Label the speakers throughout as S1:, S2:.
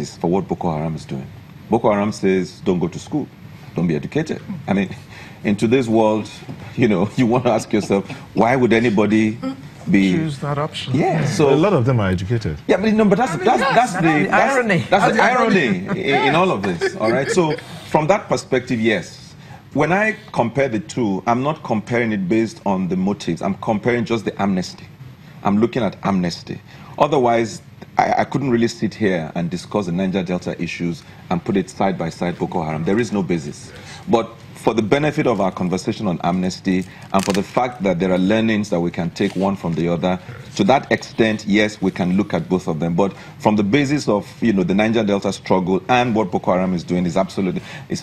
S1: basis for what Boko Haram is doing. Boko Haram says, don't go to school, don't be educated. I mean, in today's world, you want to ask yourself, why would anybody
S2: choose that option?
S1: Yeah, so
S3: a lot of them are educated.
S1: Yeah, but that's the irony. That's the irony in all of this. All right. So from that perspective, yes. When I compare the two, I'm not comparing it based on the motives. I'm comparing just the amnesty. I'm looking at amnesty. Otherwise, I couldn't really sit here and discuss the Niger Delta issues and put it side by side Boko Haram. There is no basis. But for the benefit of our conversation on amnesty and for the fact that there are learnings that we can take one from the other, to that extent, yes, we can look at both of them. But from the basis of, the Niger Delta struggle and what Boko Haram is doing is absolutely, you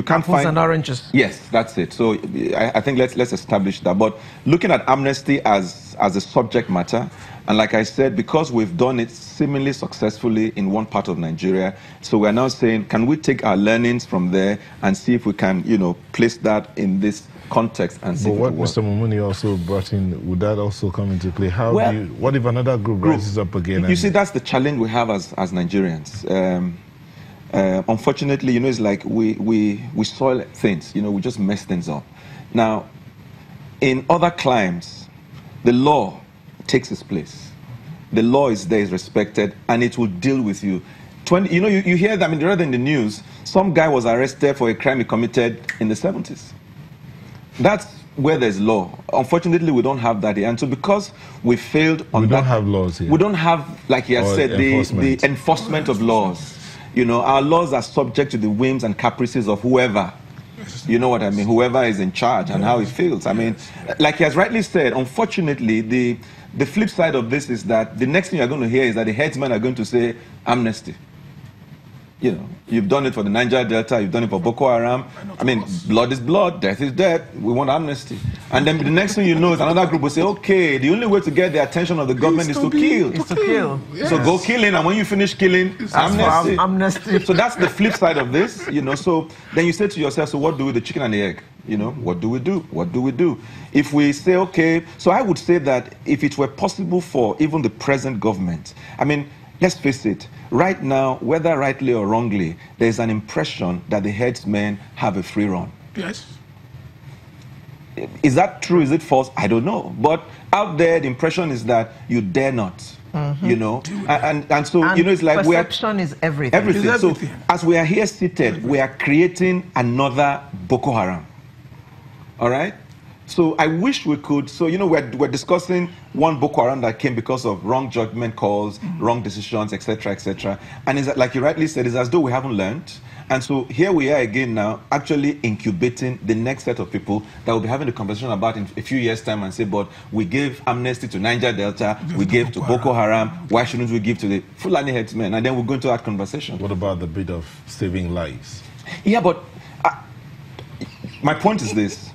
S1: can't
S2: Apples
S1: find...
S2: and oranges.
S1: Yes, that's it. So I think let's establish that. But looking at amnesty as a subject matter, and like I said, because we've done it seemingly successfully in one part of Nigeria, so we're now saying, can we take our learnings from there and see if we can, place that in this context and see.
S3: But what Mr. Mumuni also brought in, would that also come into play? What if another group rises up again?
S1: You see, that's the challenge we have as Nigerians. Unfortunately, it's like we spoil things. We just mess things up. Now, in other climes, the law takes its place. The law is there, is respected, and it will deal with you. You hear that, rather than the news, some guy was arrested for a crime he committed in the 70s. That's where there's law. Unfortunately, we don't have that here. And so because we failed on that...
S3: We don't have laws here.
S1: We don't have, like he has said, the enforcement of laws. Our laws are subject to the whims and caprices of whoever. You know what I mean? Whoever is in charge and how it feels. Like he has rightly said, unfortunately, the flip side of this is that the next thing you're going to hear is that the headsmen are going to say, amnesty. You've done it for the Niger Delta, you've done it for Boko Haram. Blood is blood, death is death. We want amnesty. And then the next thing you know is another group will say, okay, the only way to get the attention of the government is to kill.
S2: Is to kill.
S1: Yes. So go killing, and when you finish killing, amnesty.
S2: Amnesty.
S1: So that's the flip side of this, So then you say to yourself, so what do we do? The chicken and the egg? What do we do? What do we do? If we say, okay, so I would say that if it were possible for even the present government, let's face it, right now, whether rightly or wrongly, there's an impression that the headsmen have a free run.
S4: Yes.
S1: Is that true? Is it false? I don't know. But out there, the impression is that you dare not.
S2: Mm-hmm.
S1: And so, it's like
S2: perception is everything.
S1: Everything. So as we are here seated, we are creating another Boko Haram. All right? So I wish we could, we're discussing one Boko Haram that came because of wrong judgment calls, wrong decisions, etc., etc. And it's like you rightly said, it's as though we haven't learned. And so here we are again now, actually incubating the next set of people that will be having a conversation about in a few years' time and say, but we gave amnesty to Niger Delta, we gave to Boko Haram, why shouldn't we give to the Fulani headsmen? And then we're going to that conversation.
S3: What about the bit of saving lives?
S1: Yeah, but my point is this.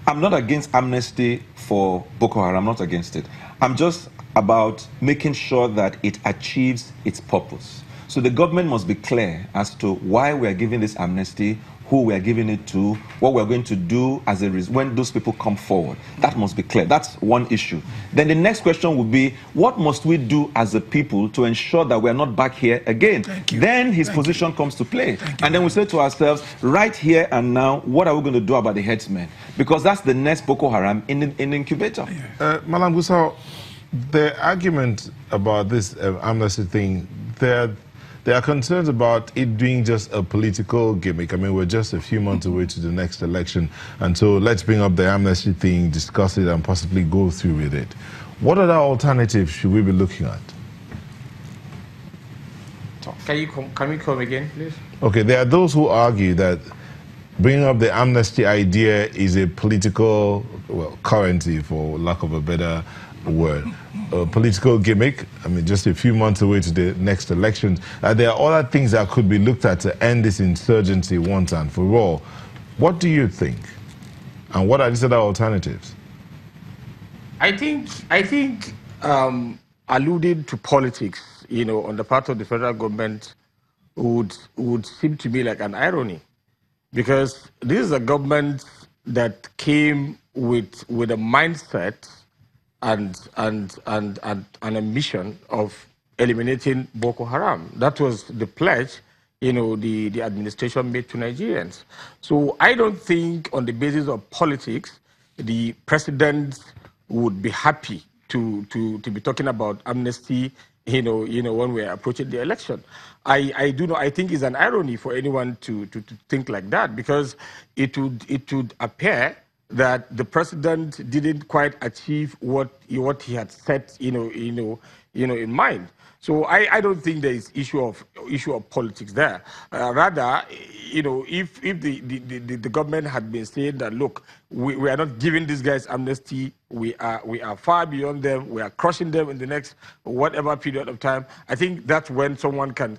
S1: I'm not against amnesty for Boko Haram. I'm not against it. I'm just about making sure that it achieves its purpose. So the government must be clear as to why we are giving this amnesty, who we are giving it to, what we're going to do as a result when those people come forward. That must be clear. That's one issue. Then the next question would be, what must we do as a people to ensure that we're not back here again? Then his position comes to play. And then we say to ourselves, right here and now, what are we going to do about the headsmen? Because that's the next Boko Haram in the incubator.
S3: Malam Gusau, the argument about this amnesty thing, there are concerns about it being just a political gimmick. We're just a few months away to the next election. And so let's bring up the amnesty thing, discuss it, and possibly go through with it. What other alternatives should we be looking at?
S5: Can we come again, please?
S3: Okay, there are those who argue that bringing up the amnesty idea is a political, currency, for lack of a better word. A political gimmick. Just a few months away to the next elections. There are other things that could be looked at to end this insurgency once and for all. What do you think? And what are these other alternatives?
S5: I think alluding to politics, on the part of the federal government would seem to me like an irony. Because this is a government that came with a mindset and a mission of eliminating Boko Haram. That was the pledge, the administration made to Nigerians. So I don't think on the basis of politics, the president would be happy to be talking about amnesty, when we're approaching the election. I do know, I think it's an irony for anyone to think like that, because it would appear that the president didn't quite achieve what he had set, in mind. So I don't think there is issue of politics there. Rather, if the government had been saying that, look, we are not giving these guys amnesty, we are far beyond them, we are crushing them in the next whatever period of time, I think that's when someone can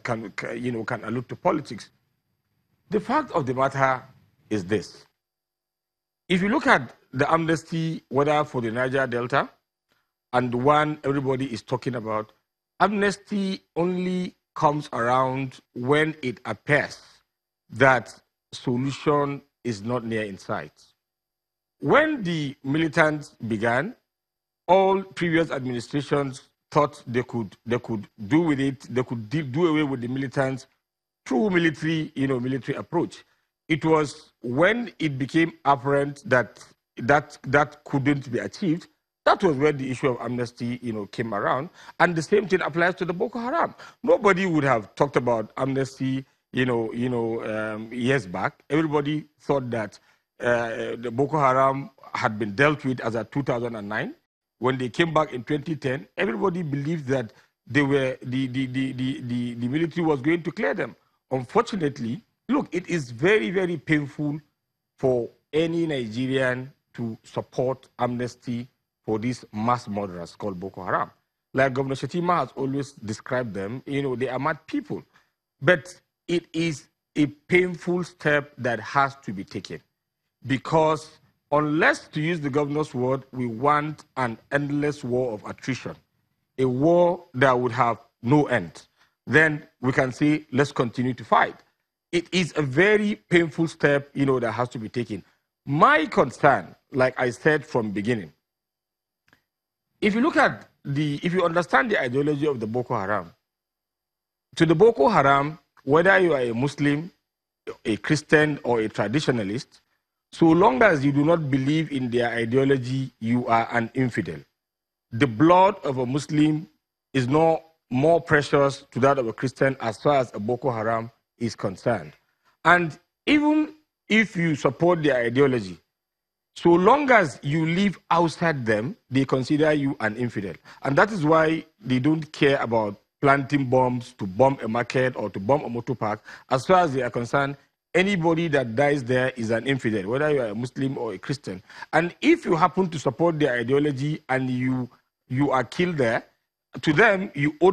S5: allude to politics. The fact of the matter is this: if you look at the amnesty, whether for the Niger Delta and the one everybody is talking about, amnesty only comes around when it appears that solution is not near in sight. When the militants began, all previous administrations thought they could do with it, they could do away with the militants through military approach. It was when it became apparent that couldn't be achieved, that was where the issue of amnesty, came around. And the same thing applies to the Boko Haram. Nobody would have talked about amnesty, years back. Everybody thought that the Boko Haram had been dealt with as of 2009. When they came back in 2010, everybody believed that the military was going to clear them. Unfortunately, look, it is very, very painful for any Nigerian to support amnesty for these mass murderers called Boko Haram. Like Governor Shetima has always described them, they are mad people. But it is a painful step that has to be taken, because unless, to use the governor's word, we want an endless war of attrition, a war that would have no end, then we can say, let's continue to fight. It is a very painful step, that has to be taken. My concern, like I said from the beginning, if you understand the ideology of the Boko Haram, to the Boko Haram, whether you are a Muslim, a Christian, or a traditionalist, so long as you do not believe in their ideology, you are an infidel. The blood of a Muslim is not more precious to that of a Christian as far as a Boko Haram is concerned. And even if you support their ideology, so long as you live outside them, they consider you an infidel. And that is why they don't care about planting bombs to bomb a market or to bomb a motor park. As far as they are concerned, anybody that dies there is an infidel, whether you are a Muslim or a Christian. And if you happen to support their ideology and you are killed there, to them, you owe